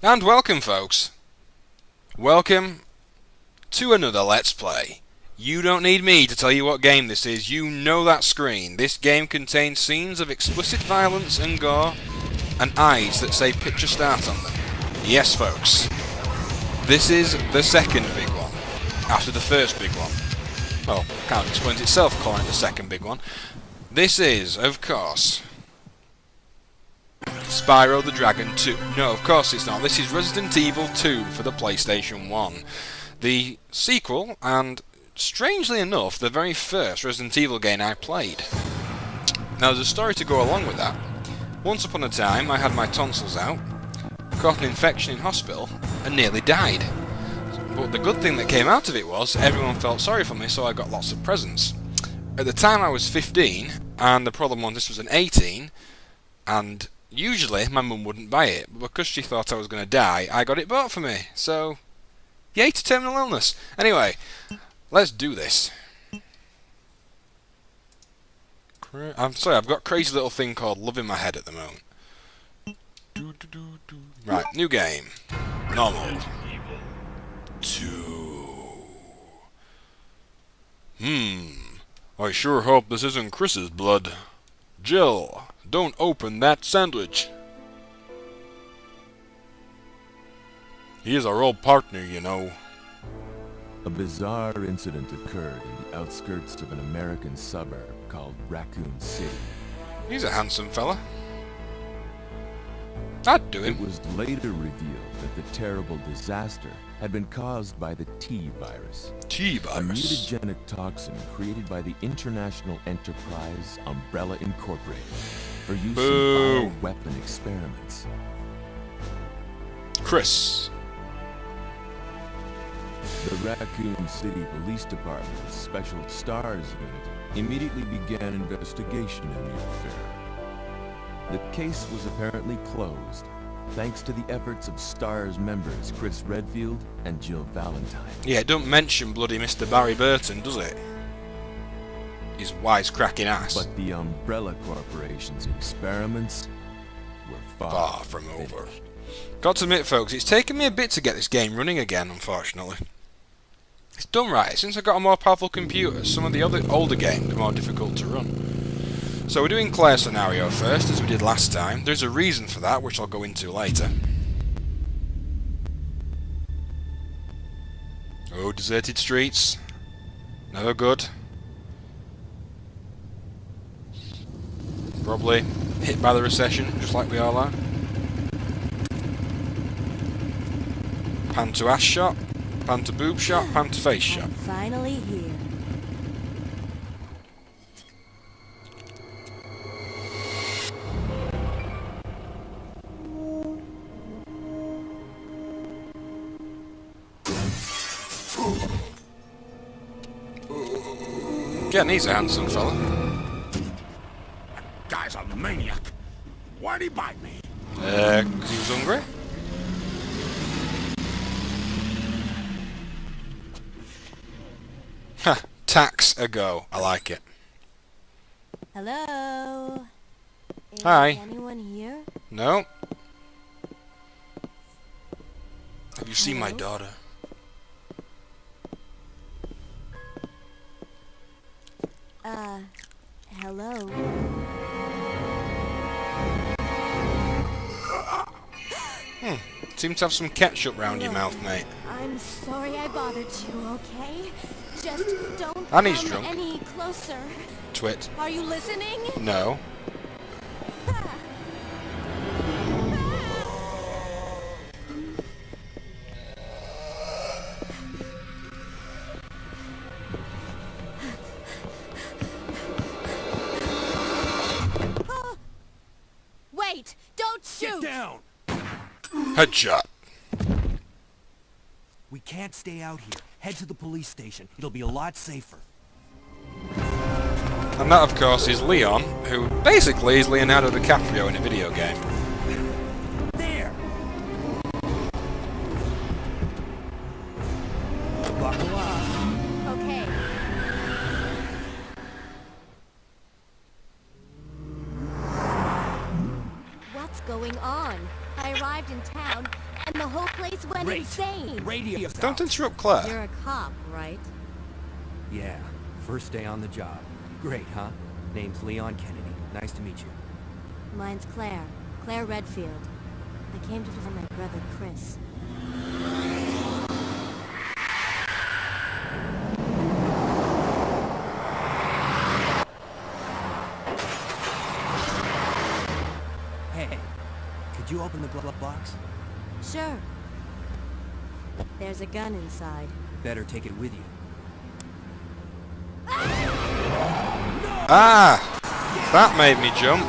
And welcome, folks. Welcome to another Let's Play. You don't need me to tell you what game this is. You know that screen. This game contains scenes of explicit violence and gore, and eyes that say picture start on them. Yes, folks. This is the second big one, after the first big one. Well, kind of explains itself calling it the second big one. This is, of course, Spyro the Dragon 2. No, of course it's not. This is Resident Evil 2 for the PlayStation 1. The sequel, and strangely enough, the very first Resident Evil game I played. Now, there's a story to go along with that. Once upon a time, I had my tonsils out, caught an infection in hospital, and nearly died. But the good thing that came out of it was, everyone felt sorry for me, so I got lots of presents. At the time I was 15, and the problem was this was an 18, and usually my mum wouldn't buy it, but because she thought I was going to die, I got it bought for me. So, yay to terminal illness. Anyway, let's do this. I'm sorry, I've got a crazy little thing called love in my head at the moment. Right, new game. Normal. 2. I sure hope this isn't Chris's blood. Jill, don't open that sandwich. He is our old partner, you know. A bizarre incident occurred in the outskirts of an American suburb called Raccoon City. He's a handsome fella. I'd do him. It was later revealed that the terrible disaster had been caused by the T-virus. T-virus. A mutagenic toxin created by the international enterprise Umbrella Incorporated for use in bioweapon experiments. Chris. The Raccoon City Police Department's Special STARS unit immediately began investigation in the affair. The case was apparently closed, thanks to the efforts of STARS members Chris Redfield and Jill Valentine. Yeah, it don't mention bloody Mr. Barry Burton, does it? His wisecracking ass. But the Umbrella Corporation's experiments were far from finished. over. Got to admit, folks, it's taken me a bit to get this game running again, unfortunately. It's done right. Since I got a more powerful computer, some of the other older games are more difficult to run. So we're doing Claire's scenario first, as we did last time. There's a reason for that, which I'll go into later. Oh, deserted streets. No good. Probably hit by the recession, just like we all are. Pan to ass shot, pan to boob shot, pan to face shot. I'm finally here. Again, he's a handsome fella. That guy's a maniac. Why'd he bite me? 'Cause he was hungry. Ha, tax a go. I like it. Hello? Is Hi. anyone here? No. Have you seen my Hello? daughter? Hello? Seem to have some ketchup round your mouth, mate. I'm sorry I bothered you, okay? Just don't And he's come drunk. any closer. Twit. Are you listening? No. Wait! Don't shoot! Get down! Headshot. We can't stay out here. Head to the police station. It'll be a lot safer. And that, of course, is Leon, who basically is Leonardo DiCaprio in a video game. There! Buckle up. Okay. What's going on? I arrived in town, and the whole place went Great. insane. Radio's Don't out. interrupt Claire. You're a cop, right? Yeah, first day on the job. Great, huh? Name's Leon Kennedy. Nice to meet you. Mine's Claire. Claire Redfield. I came to visit my brother, Chris. Hey, could you open the glove box? Sure. There's a gun inside. Better take it with you. Ah! That made me jump.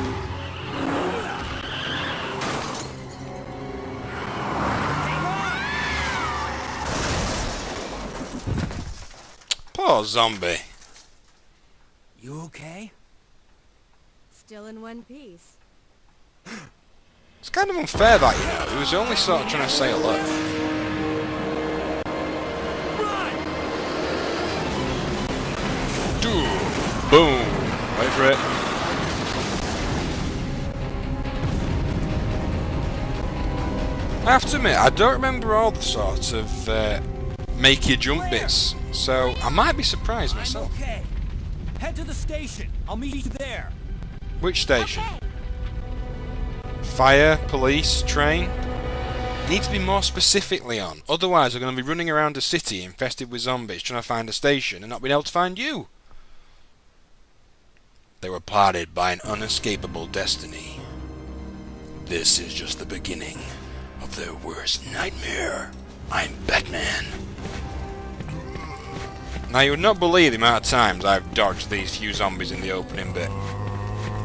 Poor zombie. You okay? Still in one piece. It's kind of unfair that, you know. He was only sort of trying to say hello. Boom. Wait for it. I have to admit, I don't remember all the sort of make you jump bits, so I might be surprised myself. I'm okay. Head to the station. I'll meet you there. Which station? Okay. Fire, police, train? Need to be more specifically on. Otherwise, we're going to be running around a city infested with zombies trying to find a station and not being able to find you. They were parted by an unescapable destiny. This is just the beginning of their worst nightmare. I'm Batman. Now, you would not believe the amount of times I've dodged these few zombies in the opening bit.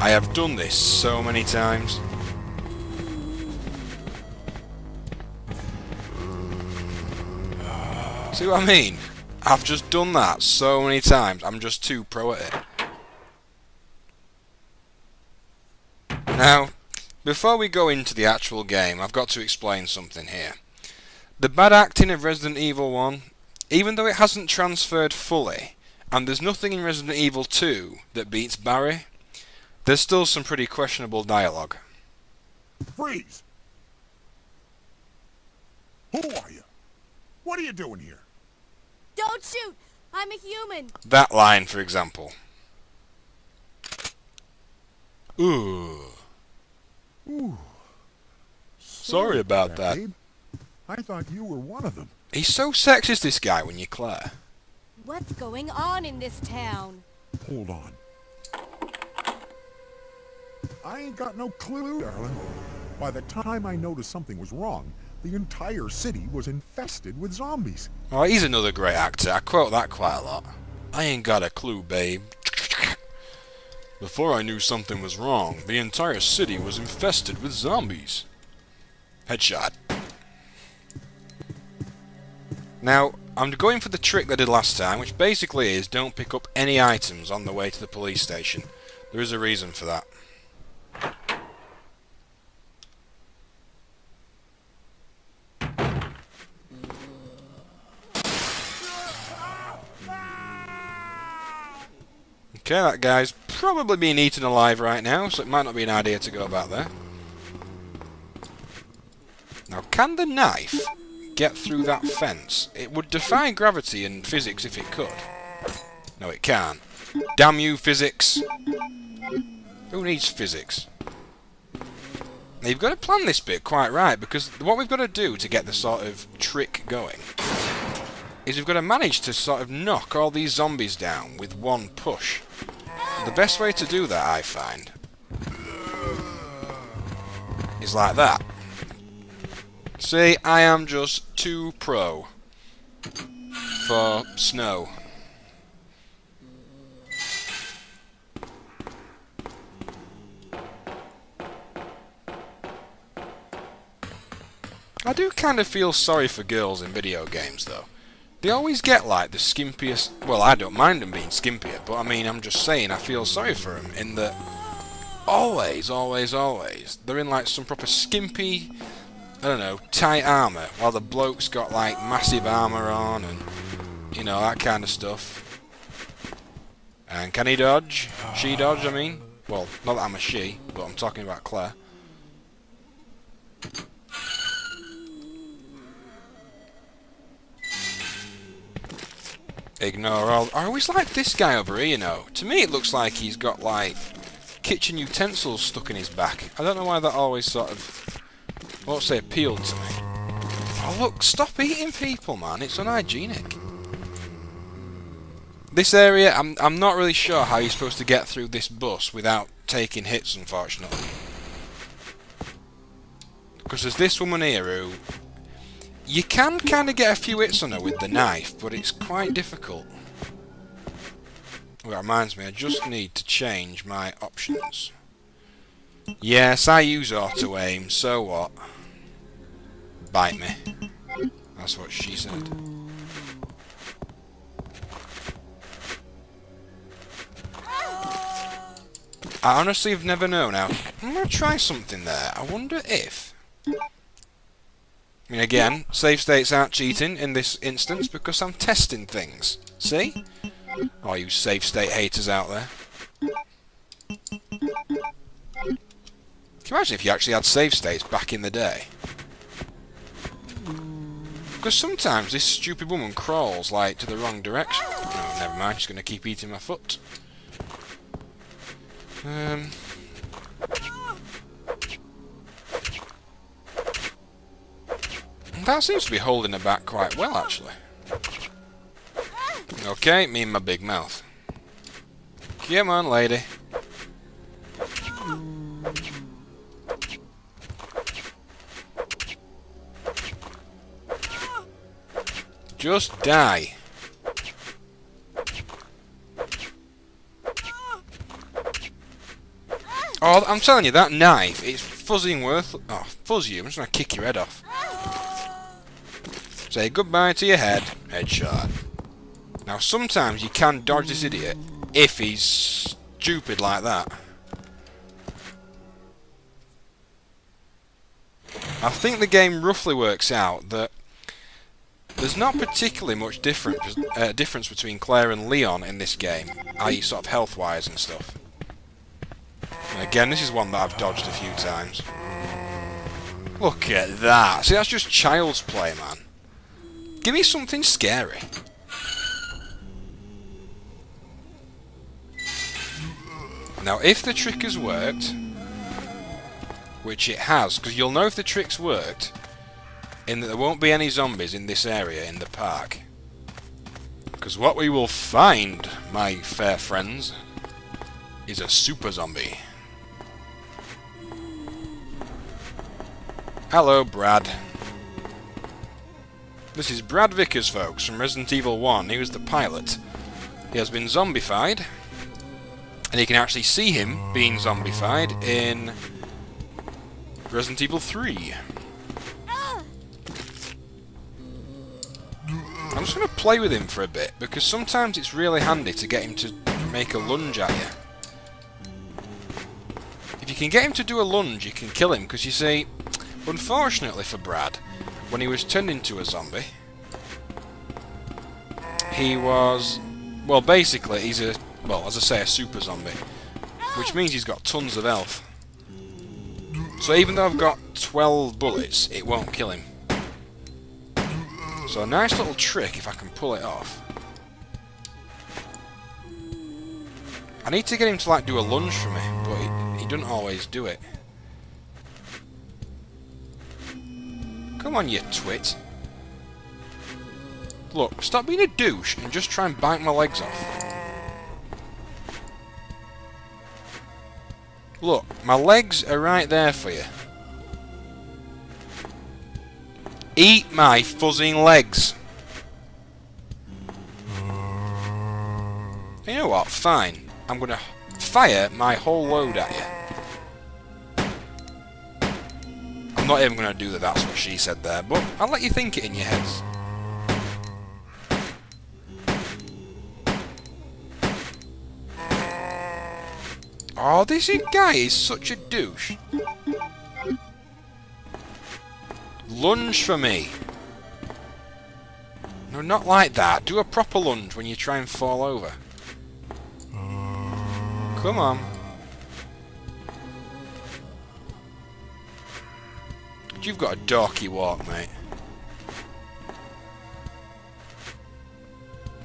I have done this so many times. See what I mean? I've just done that so many times. I'm just too pro at it. Now, before we go into the actual game, I've got to explain something here. The bad acting of Resident Evil 1, even though it hasn't transferred fully, and there's nothing in Resident Evil 2 that beats Barry, there's still some pretty questionable dialogue. Freeze! Who are you? What are you doing here? Don't shoot! I'm a human! That line, for example. Ooh. Ooh. Sorry about that. Babe. I thought you were one of them. He's so sexist, this guy, when you're Claire. What's going on in this town? Hold on. I ain't got no clue, darling. By the time I noticed something was wrong, the entire city was infested with zombies. Oh, he's another great actor. I quote that quite a lot. I ain't got a clue, babe. Before I knew something was wrong, the entire city was infested with zombies. Headshot. Now, I'm going for the trick they did last time, which basically is don't pick up any items on the way to the police station. There is a reason for that. Okay, that guy's probably being eaten alive right now, so it might not be an idea to go back there. Now, can the knife get through that fence? It would defy gravity and physics if it could. No, it can't. Damn you, physics! Who needs physics? Now, you've got to plan this bit quite right, because what we've got to do to get the sort of trick going is we've got to manage to sort of knock all these zombies down with one push. The best way to do that, I find, is like that. See, I am just too pro for snow. I do kind of feel sorry for girls in video games, though. They always get, like, the skimpiest... Well, I don't mind them being skimpier, but I mean, I'm just saying I feel sorry for them in that... Always, they're in, like, some proper skimpy... I don't know, tight armour, while the bloke's got, like, massive armour on and... You know, that kind of stuff. And can he dodge? She dodge, I mean? Well, not that I'm a she, but I'm talking about Claire. Ignore all... I always like this guy over here, you know. To me it looks like he's got, like, kitchen utensils stuck in his back. I don't know why that always sort of... I won't say appealed to me. Oh look, stop eating people, man. It's unhygienic. This area, I'm not really sure how you're supposed to get through this bus without taking hits, unfortunately. Because there's this woman here who... You can kind of get a few hits on her with the knife, but it's quite difficult. Well, that reminds me, I just need to change my options. Yes, I use auto-aim, so what? Bite me. That's what she said. I honestly have never known how... I'm going to try something there. I wonder if... I mean, again, save states aren't cheating in this instance because I'm testing things. See? All you save state haters out there. Can you imagine if you actually had save states back in the day? Because sometimes this stupid woman crawls, like, to the wrong direction. Oh, never mind, she's going to keep eating my foot. That seems to be holding her back quite well, actually. Okay, me and my big mouth. Come on, lady. Just die. Oh, I'm telling you, that knife, it's fuzzing worth... Oh, fuzz you, I'm just going to kick your head off. Say goodbye to your head. Headshot. Now, sometimes you can dodge this idiot if he's stupid like that. I think the game roughly works out that there's not particularly much difference between Claire and Leon in this game, i.e. sort of health-wise and stuff. And again, this is one that I've dodged a few times. Look at that. See, that's just child's play, man. Give me something scary. Now, if the trick has worked, which it has, because you'll know if the trick's worked, in that there won't be any zombies in this area in the park. Because what we will find, my fair friends, is a super zombie. Hello, Brad. This is Brad Vickers, folks, from Resident Evil 1. He was the pilot. He has been zombified, and you can actually see him being zombified in Resident Evil 3. I'm just going to play with him for a bit, because sometimes it's really handy to get him to make a lunge at you. If you can get him to do a lunge, you can kill him, because you see, unfortunately for Brad, when he was turned into a zombie, he was, well, basically, he's a, well, as I say, a super zombie, which means he's got tons of health. So even though I've got 12 bullets, it won't kill him. So a nice little trick if I can pull it off. I need to get him to, like, do a lunge for me, but he doesn't always do it. Come on, you twit. Look, stop being a douche and just try and bite my legs off. Look, my legs are right there for you. Eat my fuzzing legs. You know what? Fine. I'm gonna fire my whole load at you. I'm not even going to do that, that's what she said there, but I'll let you think it in your heads. Oh, this guy is such a douche. Lunge for me. No, not like that. Do a proper lunge when you try and fall over. Come on. You've got a dorky walk, mate.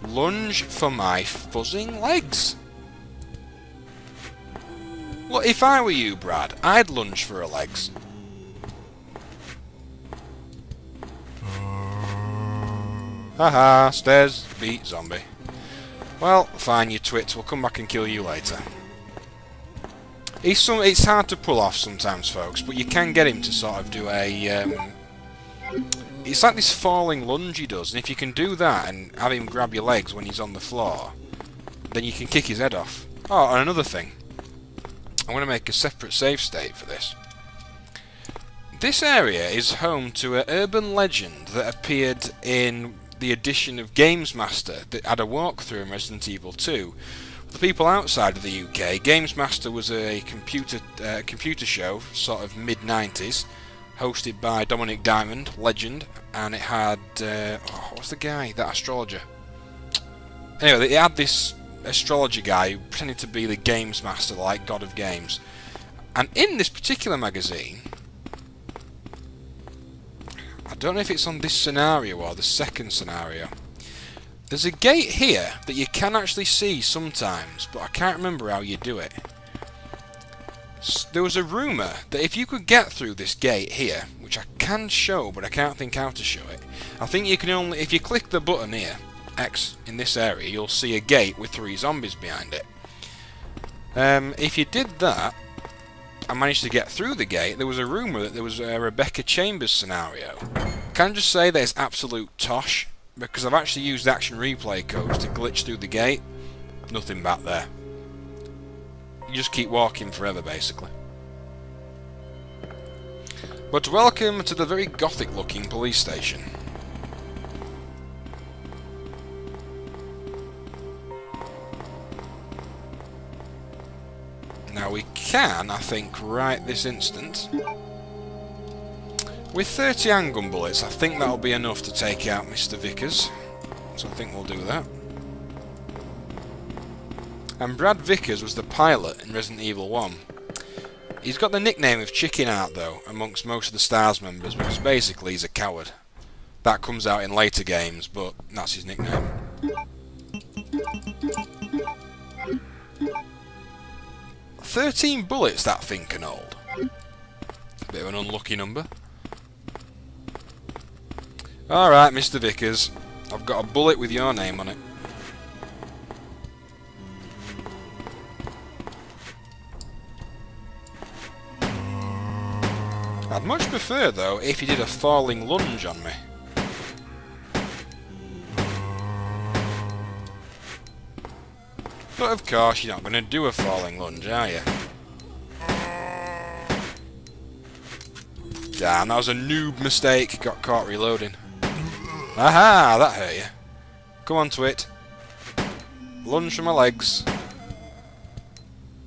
Lunge for my fuzzing legs. Look, if I were you, Brad, I'd lunge for her legs. Haha, stairs beat zombie. Well, fine, you twits. We'll come back and kill you later. It's hard to pull off sometimes, folks, but you can get him to sort of do a... it's like this falling lunge he does, and if you can do that and have him grab your legs when he's on the floor, then you can kick his head off. Oh, and another thing. I'm going to make a separate save state for this. This area is home to an urban legend that appeared in the edition of Games Master that had a walkthrough in Resident Evil 2. For the people outside of the UK, Games Master was a computer show, sort of mid-90s, hosted by Dominic Diamond, legend, and it had... what's the guy? That astrologer. Anyway, it had this astrologer guy who pretended to be the Games Master, like God of Games. And in this particular magazine... I don't know if it's on this scenario or the second scenario. There's a gate here that you can actually see sometimes, but I can't remember how you do it. There was a rumour that if you could get through this gate here, which I can show, but I can't think how to show it. I think you can only, if you click the button here, X, in this area, you'll see a gate with 3 zombies behind it. If you did that, I managed to get through the gate. There was a rumour that there was a Rebecca Chambers scenario. Can I just say that it's absolute tosh? Because I've actually used action replay codes to glitch through the gate. Nothing back there. You just keep walking forever, basically. But welcome to the very gothic-looking police station. Now we can, I think, right this instant. With 30 handgun bullets, I think that'll be enough to take out Mr. Vickers. So I think we'll do that. And Brad Vickers was the pilot in Resident Evil 1. He's got the nickname of Chicken Heart, though, amongst most of the STARS members, because basically he's a coward. That comes out in later games, but that's his nickname. "13 bullets that thing can hold. Bit of an unlucky number. Alright, Mr. Vickers. I've got a bullet with your name on it. I'd much prefer, though, if you did a falling lunge on me. But of course, you're not going to do a falling lunge, are you? Damn, that was a noob mistake. Got caught reloading. Aha, that hurt you. Come on, twit. Lunge for my legs.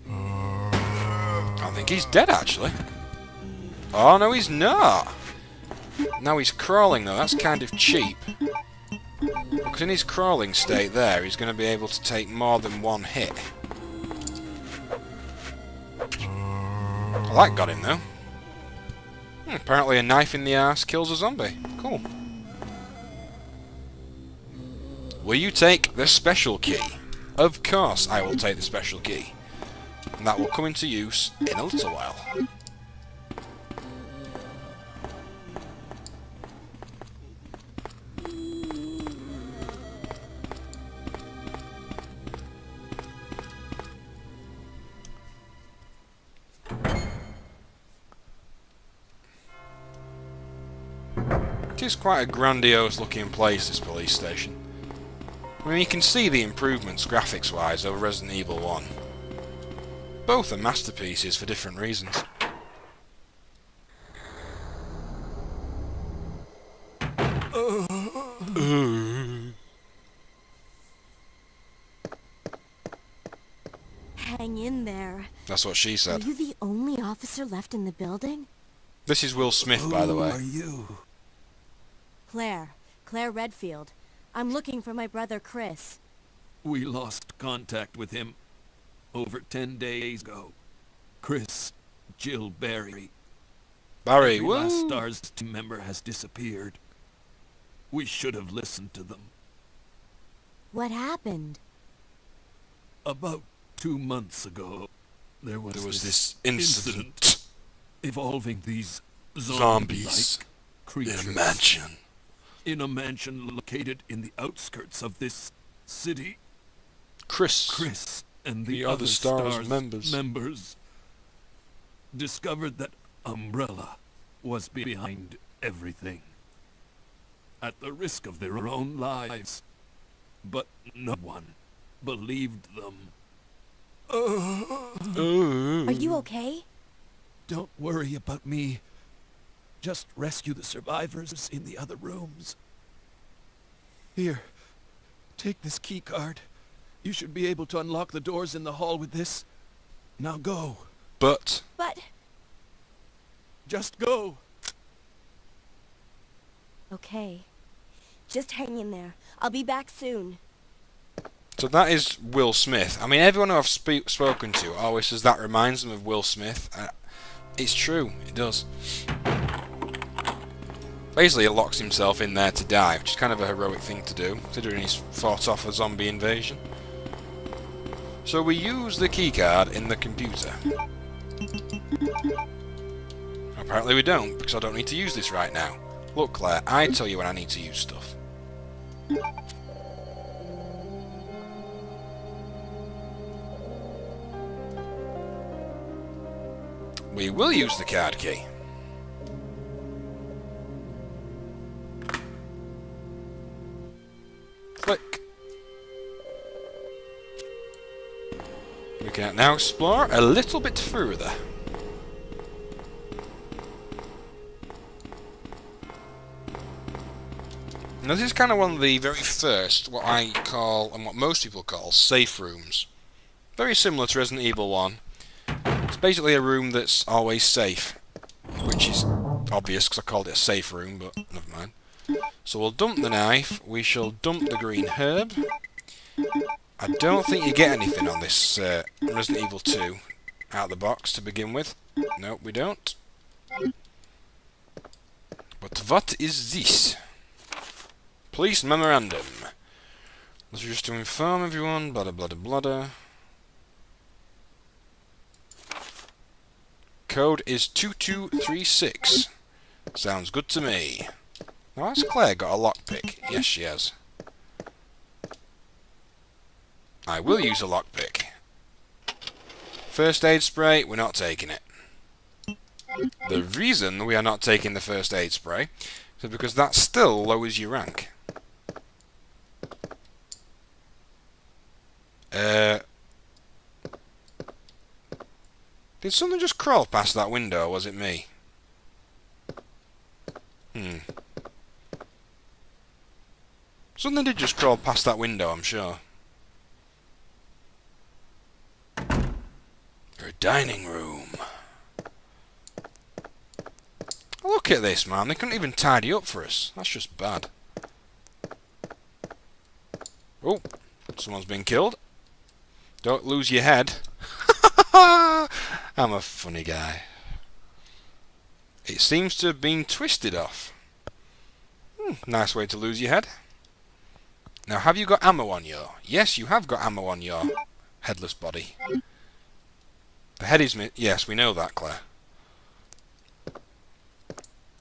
I think he's dead, actually. Oh, no, he's not. Now he's crawling, though. That's kind of cheap. Because in his crawling state there, he's going to be able to take more than one hit. Well, that got him, though. Apparently a knife in the arse kills a zombie. Cool. Will you take the special key? Of course I will take the special key. And that will come into use in a little while. It is quite a grandiose looking place, this police station. I mean, you can see the improvements graphics wise over Resident Evil 1. Both are masterpieces for different reasons. Hang in there. That's what she said. Are you the only officer left in the building? This is Will Smith, by the way. Who are you? Claire Redfield. I'm looking for my brother Chris. We lost contact with him over 10 days ago. Chris, Jill Berry. Barry, Every last woo! STARS team member has disappeared. We should have listened to them. What happened? About 2 months ago, there was this incident. involving these Zombies. zombie-like creatures In a mansion. in a mansion located in the outskirts of this city. Chris And The the other other STARS STARS members. discovered that Umbrella was behind everything, at the risk of their own lives. But no one believed them. Are you okay? Don't worry about me. Just rescue the survivors in the other rooms. Here, take this key card. You should be able to unlock the doors in the hall with this. Now go. But But... Just go. Okay. Just hang in there. I'll be back soon. so that is Will Smith. I mean, everyone who I've spoken to always says that reminds them of Will Smith. It's true, it does. Basically, he locks himself in there to die, which is kind of a heroic thing to do, considering he's fought off a zombie invasion. So we use the keycard in the computer. Apparently we don't, because I don't need to use this right now. Look, Claire, I tell you when I need to use stuff. We will use the card key. Click. We can now explore a little bit further. Now this is kind of one of the very first, what I call, and what most people call, safe rooms. Very similar to Resident Evil 1. It's basically a room that's always safe, which is obvious because I called it a safe room, but never mind. So we'll dump the knife, we shall dump the green herb. I don't think you get anything on this Resident Evil 2 out of the box to begin with. Nope, we don't. But what is this? Police memorandum. This is just to inform everyone, blah blah blah blah. Code is 2236. Sounds good to me. Now has Claire got a lockpick? Yes, she has. I will use a lockpick. First aid spray, we're not taking it. The reason we are not taking the first aid spray is because that still lowers your rank. Did something just crawl past that window, or was it me? Something did just crawl past that window, I'm sure. Your dining room. Look at this, man. They couldn't even tidy up for us. That's just bad. Oh, someone's been killed. Don't lose your head. I'm a funny guy. It seems to have been twisted off. Nice way to lose your head. Now, have you got ammo on your... Yes, you have got ammo on your headless body. The head is... Yes, we know that, Claire.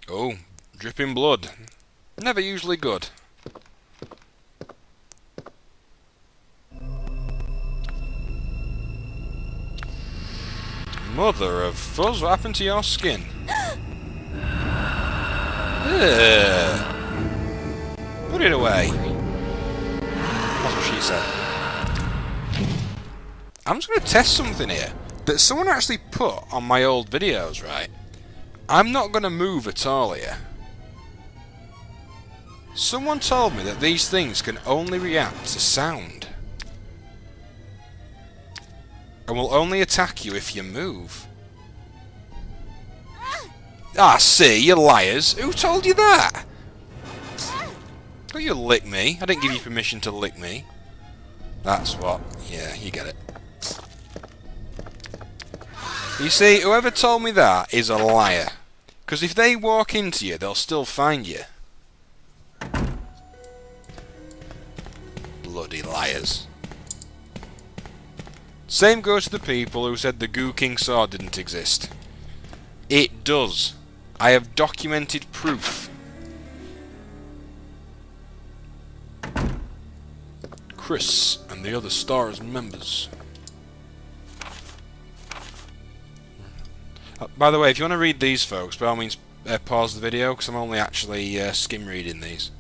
Oh, dripping blood. Never usually good. Mother of fuzz, what happened to your skin? Ugh. Put it away. That's what she said. I'm just going to test something here that someone actually put on my old videos, right? I'm not going to move at all here. Someone told me that these things can only react to sound. And will only attack you if you move. Ah, see, you liars. Who told you that? Don't you lick me. I didn't give you permission to lick me. That's what. Yeah, you get it. You see, whoever told me that is a liar. Because if they walk into you, they'll still find you. Bloody liars. Same goes to the people who said the Goo King sword didn't exist. It does. I have documented proof. Chris and the other STARS members. By the way, if you want to read these, folks, by all means pause the video, because I'm only actually skim reading these.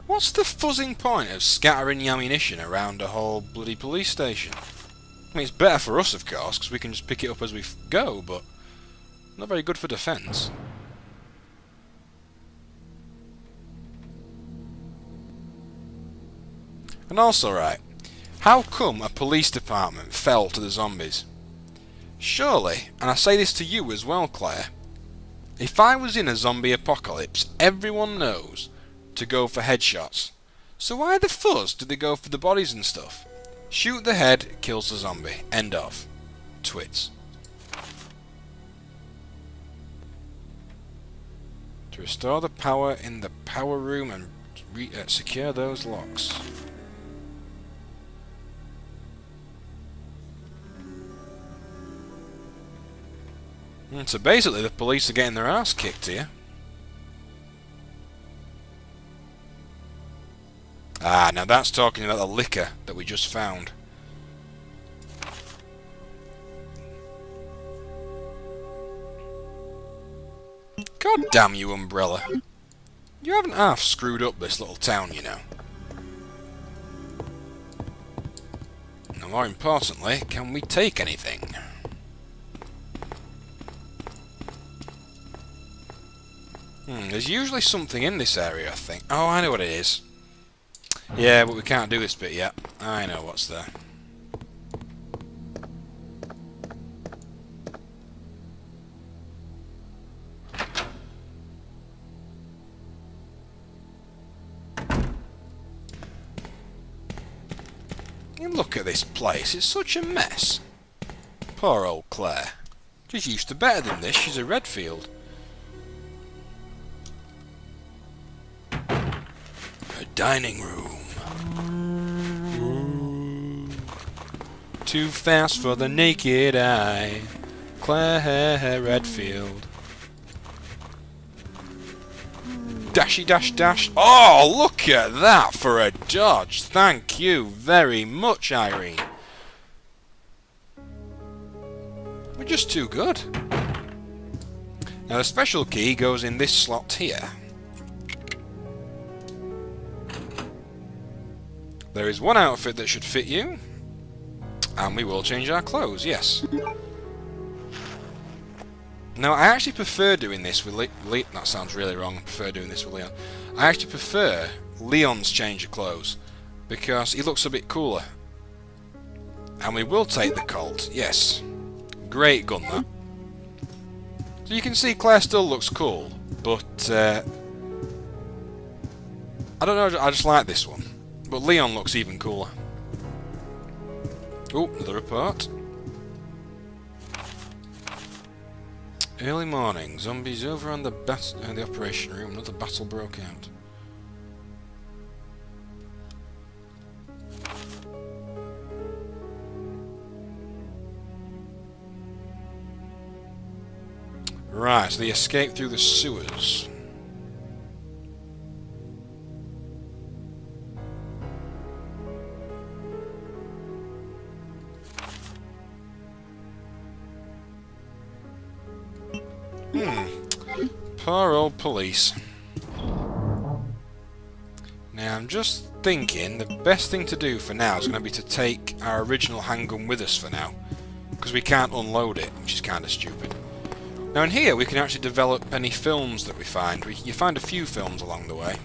What's the fuzzing point of scattering your ammunition around a whole bloody police station? I mean, it's better for us, of course, because we can just pick it up as we go, but not very good for defence. And also, right, how come a police department fell to the zombies? Surely, and I say this to you as well, Claire, if I was in a zombie apocalypse, everyone knows to go for headshots. So why the fuzz do they go for the bodies and stuff? Shoot the head, kills the zombie. End of. Twits. To restore the power in the power room and secure those locks. So basically the police are getting their ass kicked here. Ah, now that's talking about the liquor that we just found. God damn you, Umbrella. You haven't half screwed up this little town, you know. Now, more importantly, can we take anything? There's usually something in this area, I think. Oh, I know what it is. Yeah, but we can't do this bit yet. I know what's there. You look at this place, it's such a mess. Poor old Claire. She's used to better than this, she's a Redfield. A dining room. Too fast for the naked eye. Claire Redfield. Dashy dash dash. Oh, look at that for a dodge. Thank you very much, Irene. We're just too good. Now the special key goes in this slot here. There is one outfit that should fit you, and we will change our clothes, yes. Now, I actually prefer doing this with that sounds really wrong, I prefer doing this with Leon. I actually prefer Leon's change of clothes, because he looks a bit cooler. And we will take the Colt, yes. Great gun, that. So you can see Claire still looks cool, but I don't know, I just like this one. But Leon looks even cooler. Oh, another report. Early morning. Zombies over on the operation room. Another battle broke out. Right, so they escaped through the sewers. Poor old police. Now I'm just thinking the best thing to do for now is going to be to take our original handgun with us for now, because we can't unload it, which is kind of stupid. Now in here we can actually develop any films that we find. You find a few films along the way.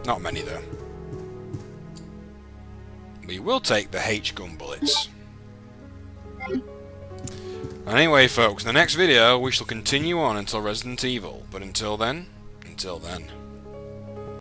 Not many though. We will take the H-gun bullets. Anyway, folks, in the next video we shall continue on until Resident Evil. But until then.